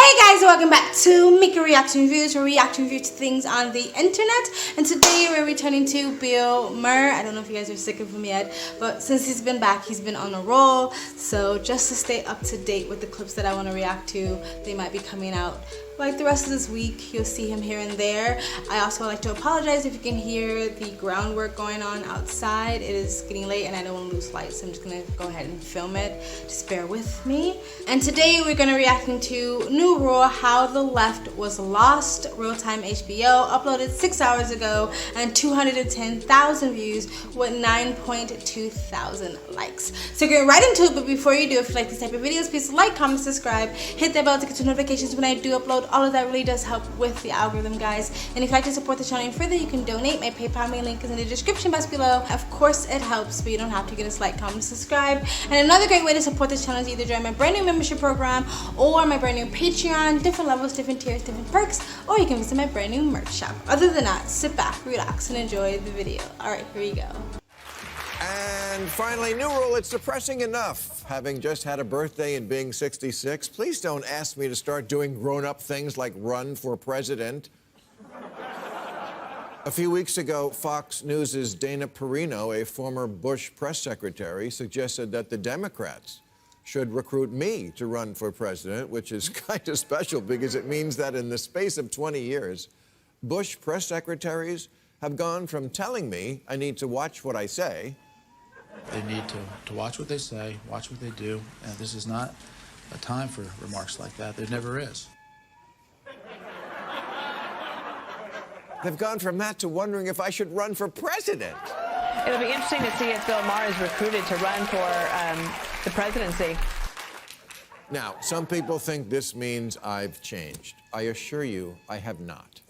Hey guys, welcome back to Make a Reaction Reviews, where we reaction review to things on the internet. And today we're returning to Bill Maher. I don't know if you guys are sick of him yet, but since he's been back, he's been on a roll. So just to stay up to date with the clips that I want to react to, they might be coming out like the rest of this week. You'll see him here and there. I also would like to apologize if you can hear the groundwork going on outside. It is getting late and I don't want to lose light, so I'm just gonna go ahead and film it. Just bear with me. And today we're gonna reacting to New Rule: How the Left Was Lost, real-time HBO, uploaded 6 hours ago, and 210,000 views with 9.2 thousand likes. So get right into it, but before you do, if you like this type of videos, please like, comment, subscribe, hit that bell to get your notifications when I do upload. All of that really does help with the algorithm, guys. And if you'd like to support the channel even further, you can donate. My PayPal link is in the description box below. Of course, it helps, but you don't have to. Just like, comment, subscribe. And another great way to support this channel is either join my brand new membership program or my brand new Patreon. Different levels, different tiers, different perks. Or you can visit my brand new merch shop. Other than that, sit back, relax, and enjoy the video. All right, here we go. And finally, New Rule: it's depressing enough having just had a birthday and being 66. Please don't ask me to start doing grown-up things like run for president. A few weeks ago, Fox News' Dana Perino, a former Bush press secretary, suggested that the Democrats should recruit me to run for president, which is kind of special because it means that in the space of 20 years, Bush press secretaries have gone from telling me I need to watch what I say. They need to watch what they say, watch what they do, and this is not a time for remarks like that. There never is. They've gone from that to wondering if I should run for president. It'll be interesting to see if Bill Maher is recruited to run for the presidency. Now, some people think this means I've changed. I assure you, I have not.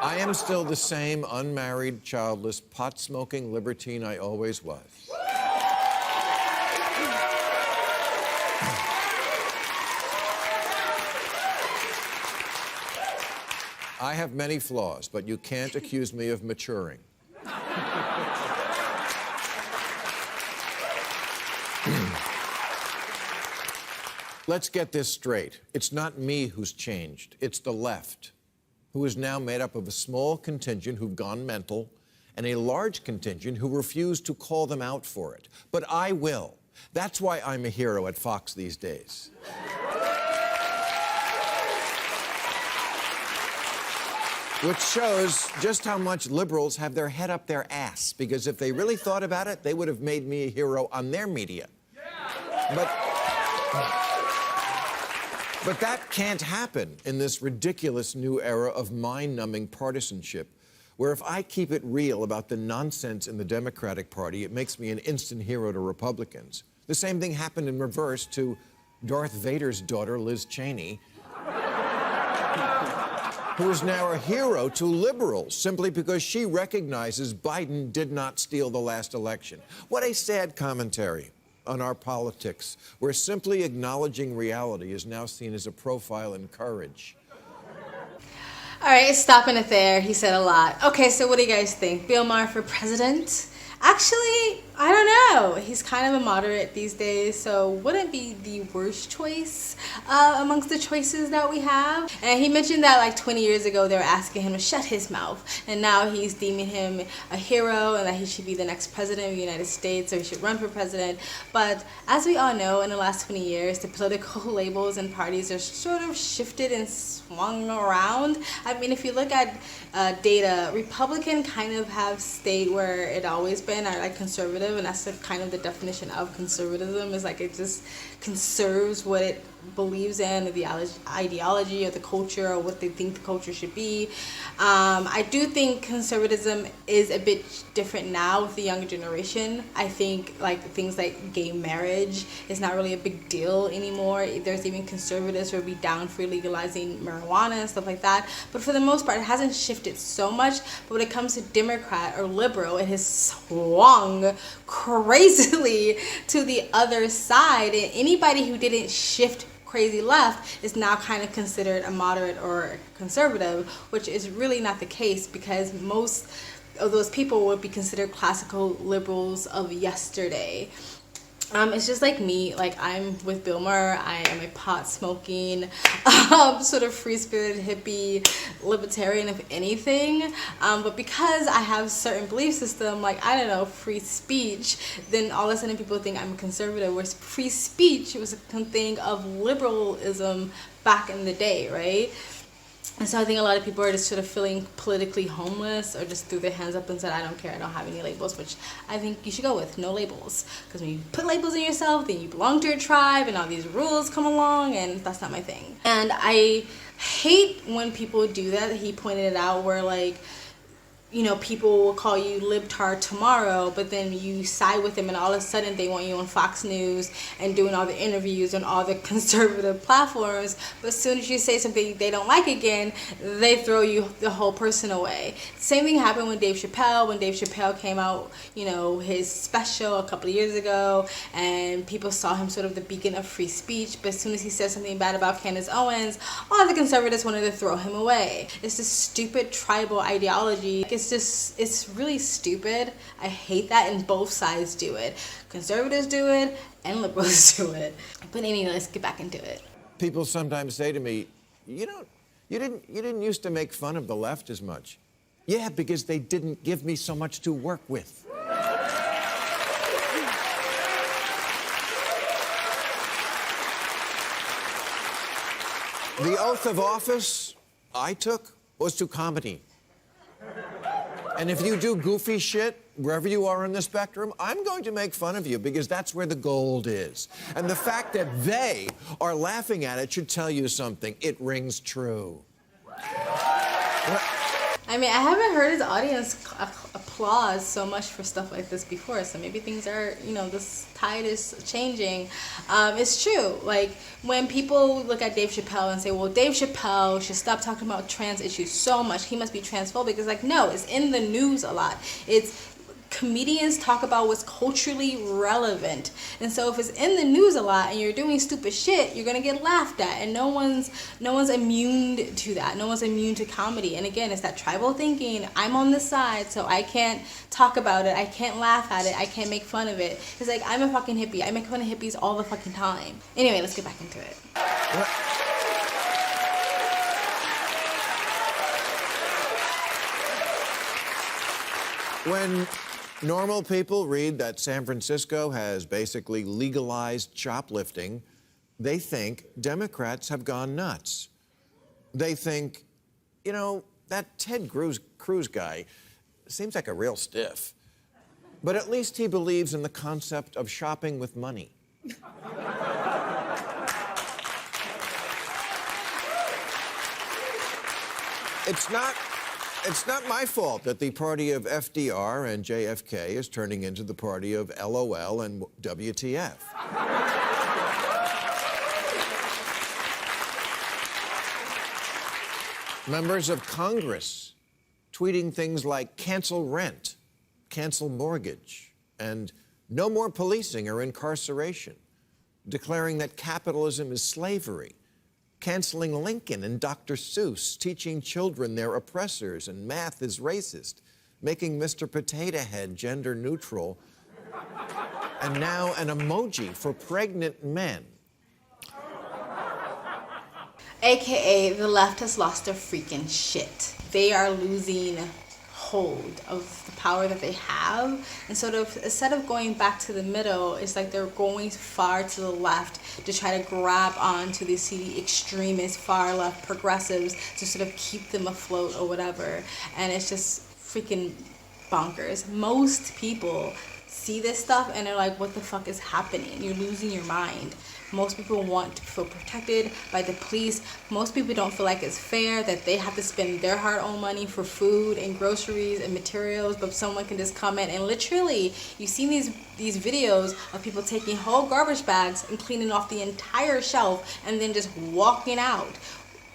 I am still the same unmarried, childless, pot-smoking libertine I always was. I have many flaws, but you can't accuse me of maturing. Let's get this straight. It's not me who's changed. It's the left, who is now made up of a small contingent who've gone mental and a large contingent who refuse to call them out for it. But I will. That's why I'm a hero at Fox these days. Which shows just how much liberals have their head up their ass, because if they really thought about it, they would have made me a hero on their media. But that can't happen in this ridiculous new era of mind-numbing partisanship, where if I keep it real about the nonsense in the Democratic Party, it makes me an instant hero to Republicans. The same thing happened in reverse to Darth Vader's daughter, Liz Cheney, who is now a hero to liberals simply because she recognizes Biden did not steal the last election. What a sad commentary on our politics, where simply acknowledging reality is now seen as a profile in courage. All right, stopping it there. He said a lot. Okay, so what do you guys think? Bill Maher for president? Actually, I don't know. He's kind of a moderate these days, so wouldn't be the worst choice amongst the choices that we have. And he mentioned that like 20 years ago they were asking him to shut his mouth, and now he's deeming him a hero and that he should be the next president of the United States, or he should run for president. But as we all know, in the last 20 years, the political labels and parties are sort of shifted and swung around. I mean, if you look at data, Republican kind of have stayed where it always been, are like conservative, and that's kind of the definition of conservatism, is like it just conserves what it believes in, the ideology or the culture or what they think the culture should be. I do think conservatism is a bit different now with the younger generation. I think like things like gay marriage is not really a big deal anymore. There's even conservatives who would be down for legalizing marijuana and stuff like that. But for the most part, it hasn't shifted so much. But when it comes to Democrat or liberal, it has swung crazily to the other side. And anybody who didn't shift crazy left is now kind of considered a moderate or conservative, which is really not the case, because most of those people would be considered classical liberals of yesterday. It's just like me. Like, I'm with Bill Maher. I am a pot smoking, sort of free spirited hippie, libertarian, if anything. But because I have a certain belief system, like, I don't know, free speech, then all of a sudden people think I'm a conservative. Whereas free speech was a thing of liberalism back in the day, right? And so I think a lot of people are just sort of feeling politically homeless, or just threw their hands up and said, I don't care, I don't have any labels, which I think you should go with, no labels. Because when you put labels on yourself, then you belong to your tribe, and all these rules come along, and that's not my thing. And I hate when people do that. He pointed it out where, like, you know, people will call you libtard tomorrow, but then you side with them, and all of a sudden they want you on Fox News and doing all the interviews on all the conservative platforms. But as soon as you say something they don't like again, they throw you the whole person away. Same thing happened with Dave Chappelle. When Dave Chappelle came out, you know, his special a couple of years ago, and people saw him sort of the beacon of free speech. But as soon as he said something bad about Candace Owens, all the conservatives wanted to throw him away. It's this stupid tribal ideology. It's really stupid. I hate that, and both sides do it. Conservatives do it, and liberals do it. But anyway, let's get back into it. People sometimes say to me, you didn't used to make fun of the left as much. Yeah, because they didn't give me so much to work with. The oath of office I took was to comedy. And if you do goofy shit, wherever you are on the spectrum, I'm going to make fun of you, because that's where the gold is. And the fact that they are laughing at it should tell you something. It rings true. I mean, I haven't heard his audience applause so much for stuff like this before, so maybe things are, you know, this tide is changing. It's true. Like, when people look at Dave Chappelle and say, well, Dave Chappelle should stop talking about trans issues so much, he must be transphobic. It's like, no, it's in the news a lot. Comedians talk about what's culturally relevant, and so if it's in the news a lot and you're doing stupid shit, you're gonna get laughed at, and no one's immune to that. No one's immune to comedy. And again, it's that tribal thinking. I'm on this side, so I can't talk about it, I can't laugh at it, I can't make fun of it. It's like, I'm a fucking hippie, I make fun of hippies all the fucking time. Anyway, let's get back into it. When normal people read that San Francisco has basically legalized shoplifting, they think Democrats have gone nuts. They think, you know, that Ted Cruz guy seems like a real stiff. But at least he believes in the concept of shopping with money. It's not my fault that the party of FDR and JFK is turning into the party of LOL and WTF. Members of Congress tweeting things like cancel rent, cancel mortgage, and no more policing or incarceration, declaring that capitalism is slavery, canceling Lincoln and Dr. Seuss, teaching children they're oppressors and math is racist, making Mr. Potato Head gender neutral, and now an emoji for pregnant men. AKA, the left has lost their freaking shit. They are losing hold of the power that they have, and sort of, instead of going back to the middle, it's like they're going far to the left to try to grab onto these extremist far left progressives to sort of keep them afloat or whatever. And it's just freaking bonkers. Most people see this stuff and they're like, what the fuck is happening? You're losing your mind. Most people want to feel protected by the police. Most people don't feel like it's fair that they have to spend their hard-earned money for food and groceries and materials, but someone can just come in and literally, you've seen these videos of people taking whole garbage bags and cleaning off the entire shelf and then just walking out.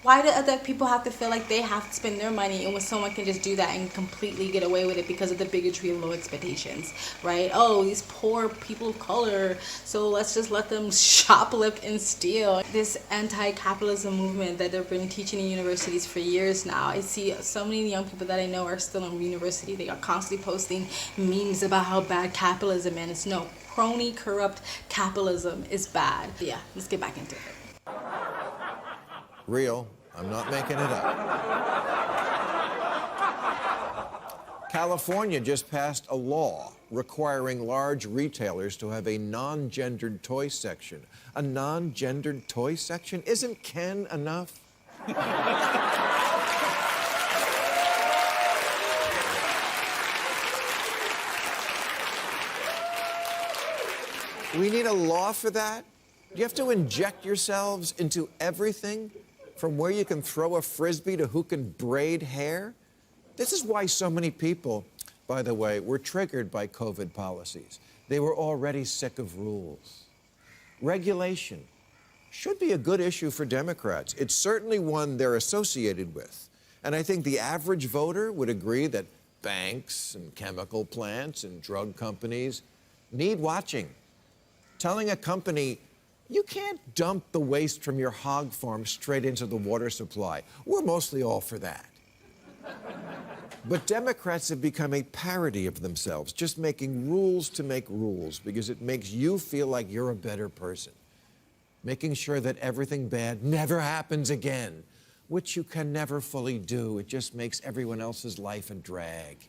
Why do other people have to feel like they have to spend their money, and when someone can just do that and completely get away with it because of the bigotry and low expectations, right? Oh, these poor people of color, so let's just let them shoplift and steal. This anti-capitalism movement that they've been teaching in universities for years now. I see so many young people that I know are still in university. They are constantly posting memes about how bad capitalism is. No, crony, corrupt capitalism is bad. But yeah, let's get back into it. Real. I'm not making it up. California just passed a law requiring large retailers to have a non-gendered toy section. A non-gendered toy section? Isn't Ken enough? We need a law for that? Do you have to inject yourselves into everything? From where you can throw a frisbee to who can braid hair? This is why so many people, by the way, were triggered by COVID policies. They were already sick of rules. Regulation should be a good issue for Democrats. It's certainly one they're associated with. And I think the average voter would agree that banks and chemical plants and drug companies need watching. Telling a company, you can't dump the waste from your hog farm straight into the water supply. We're mostly all for that. But Democrats have become a parody of themselves, just making rules to make rules because it makes you feel like you're a better person. Making sure that everything bad never happens again, which you can never fully do. It just makes everyone else's life a drag.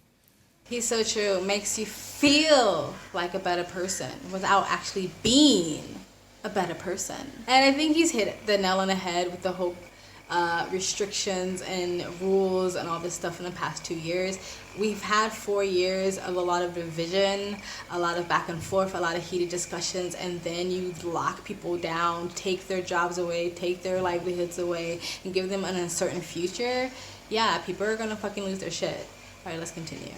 He's so true. It makes you feel like a better person without actually being a better person. And I think he's hit the nail on the head with the whole restrictions and rules and all this stuff in the past 2 years. We've had 4 years of a lot of division, a lot of back and forth, a lot of heated discussions, and then you lock people down, take their jobs away, take their livelihoods away, and give them an uncertain future. Yeah, people are gonna fucking lose their shit. All right, let's continue.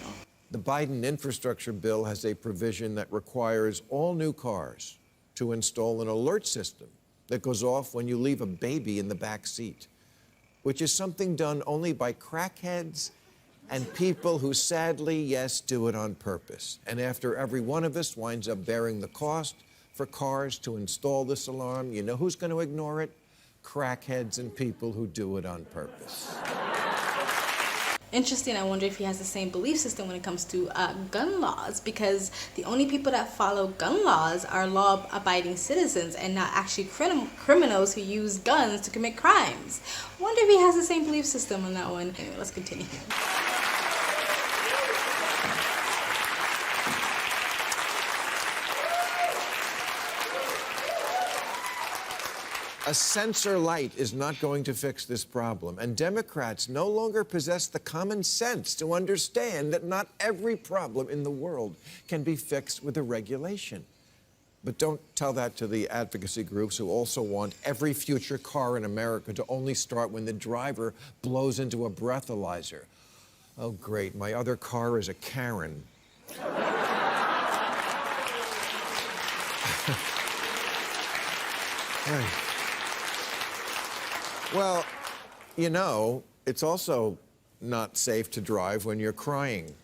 The Biden infrastructure bill has a provision that requires all new cars to install an alert system that goes off when you leave a baby in the back seat, which is something done only by crackheads and people who sadly, yes, do it on purpose. And after every one of us winds up bearing the cost for cars to install this alarm, you know who's going to ignore it? Crackheads and people who do it on purpose. Interesting. I wonder if he has the same belief system when it comes to gun laws, because the only people that follow gun laws are law-abiding citizens and not actually criminals who use guns to commit crimes. Wonder if he has the same belief system on that one. Anyway, let's continue. A sensor light is not going to fix this problem, and Democrats no longer possess the common sense to understand that not every problem in the world can be fixed with a regulation. But don't tell that to the advocacy groups who also want every future car in America to only start when the driver blows into a breathalyzer. Oh, great, my other car is a Karen. Hey. Well, you know, it's also not safe to drive when you're crying.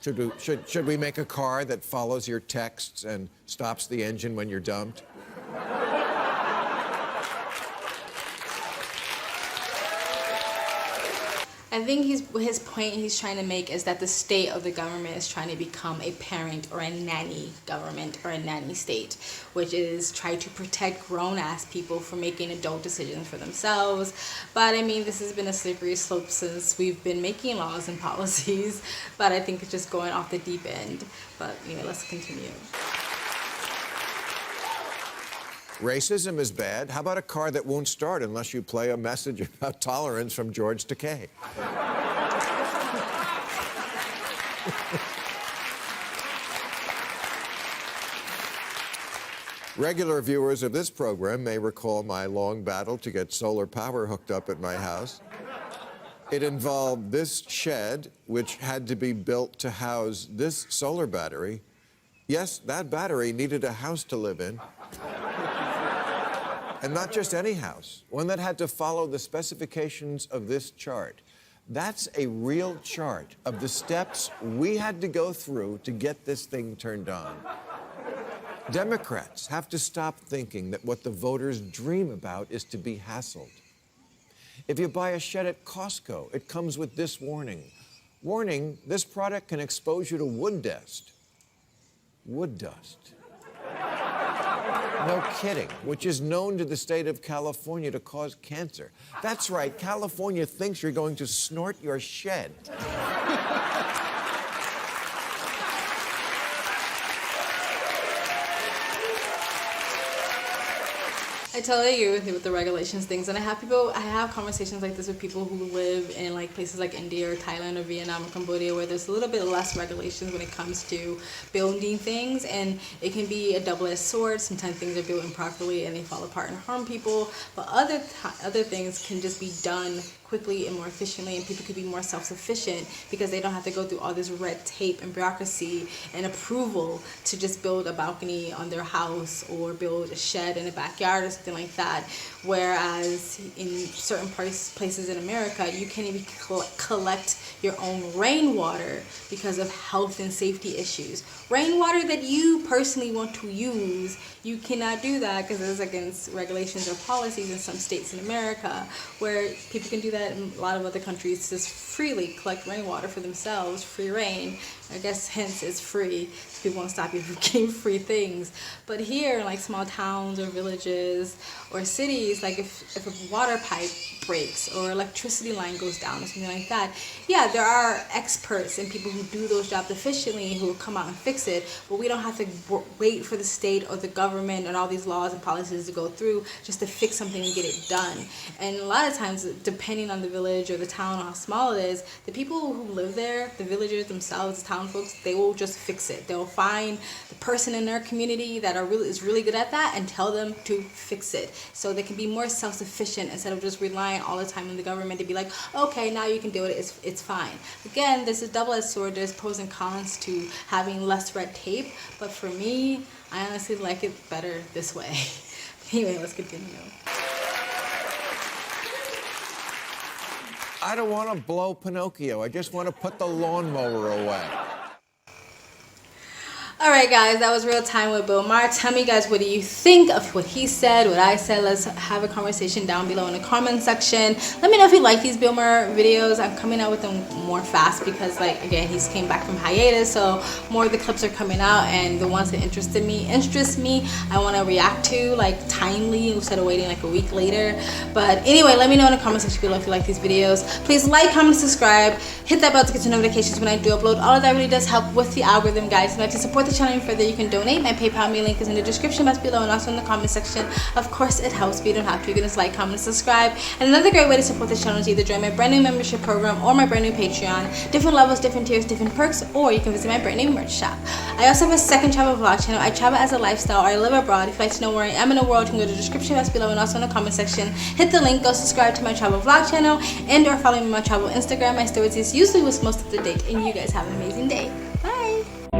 Should we make a car that follows your texts and stops the engine when you're dumped? I think his point he's trying to make is that the state of the government is trying to become a parent or a nanny government or a nanny state, which is try to protect grown-ass people from making adult decisions for themselves. But I mean, this has been a slippery slope since we've been making laws and policies, but I think it's just going off the deep end. But yeah, let's continue. Racism is bad. How about a car that won't start unless you play a message about tolerance from George Takei? Regular viewers of this program may recall my long battle to get solar power hooked up at my house. It involved this shed, which had to be built to house this solar battery. Yes, that battery needed a house to live in. And not just any house, one that had to follow the specifications of this chart. That's a real chart of the steps we had to go through to get this thing turned on. Democrats have to stop thinking that what the voters dream about is to be hassled. If you buy a shed at Costco, it comes with this warning. Warning, this product can expose you to wood dust. Wood dust. No kidding, which is known to the state of California to cause cancer. That's right, California thinks you're going to snort your shed. I totally agree with you with the regulations things, and I have conversations like this with people who live in like places like India or Thailand or Vietnam or Cambodia, where there's a little bit less regulations when it comes to building things, and it can be a double-edged sword. Sometimes things are built improperly and they fall apart and harm people, but other things can just be done quickly and more efficiently, and people could be more self-sufficient because they don't have to go through all this red tape and bureaucracy and approval to just build a balcony on their house or build a shed in a backyard or something like that. Whereas in certain places in America, you can't even collect your own rainwater because of health and safety issues. Rainwater that you personally want to use, you cannot do that because it's against regulations or policies in some states in America, where people can do that in a lot of other countries, just freely collect rainwater for themselves, free rain. I guess hence it's free. People won't stop you from getting free things. But here in like small towns or villages or cities, like if a water pipe breaks or electricity line goes down or something like that, yeah, there are experts and people who do those jobs efficiently who will come out and fix it, but we don't have to wait for the state or the government and all these laws and policies to go through just to fix something and get it done. And a lot of times, depending on the village or the town or how small it is, the people who live there, the villagers themselves, the town folks, they will just fix it. They'll find the person in their community that is really good at that and tell them to fix it, so they can be more self-sufficient instead of just relying all the time on the government to be like, okay, now you can do it, it's fine. Again, this is double-edged sword. There's pros and cons to having less red tape, but for me, I honestly like it better this way. Anyway, let's continue. I don't want to blow Pinocchio. I just want to put the lawnmower away. All right, guys, that was Real Time with Bill Maher. Tell me, guys, what do you think of what he said, what I said? Let's have a conversation down below in the comment section. Let me know if you like these Bill Maher videos. I'm coming out with them more fast because, like, again, he's came back from hiatus, so more of the clips are coming out, and the ones that interest me, I want to react to, like, timely instead of waiting like a week later. But anyway, let me know in the comment section below if you like these videos. Please like, comment, subscribe, hit that bell to get your notifications when I do upload. All of that really does help with the algorithm, guys. And if you support the channel even further, you can donate. My PayPal me link is in the description box below and also in the comment section. Of course, it helps, but you don't have to. You can just like, comment, and subscribe. And another great way to support this channel is either join my brand new membership program or my brand new Patreon. Different levels, different tiers, different perks, or you can visit my brand new merch shop. I also have a second travel vlog channel. I travel as a lifestyle, or I live abroad. If you'd like to know where I am in the world, you can go to the description box below and also in the comment section. Hit the link, go subscribe to my travel vlog channel, and or follow me on my travel Instagram. My stories is usually what's most up to date. And you guys have an amazing day. Bye.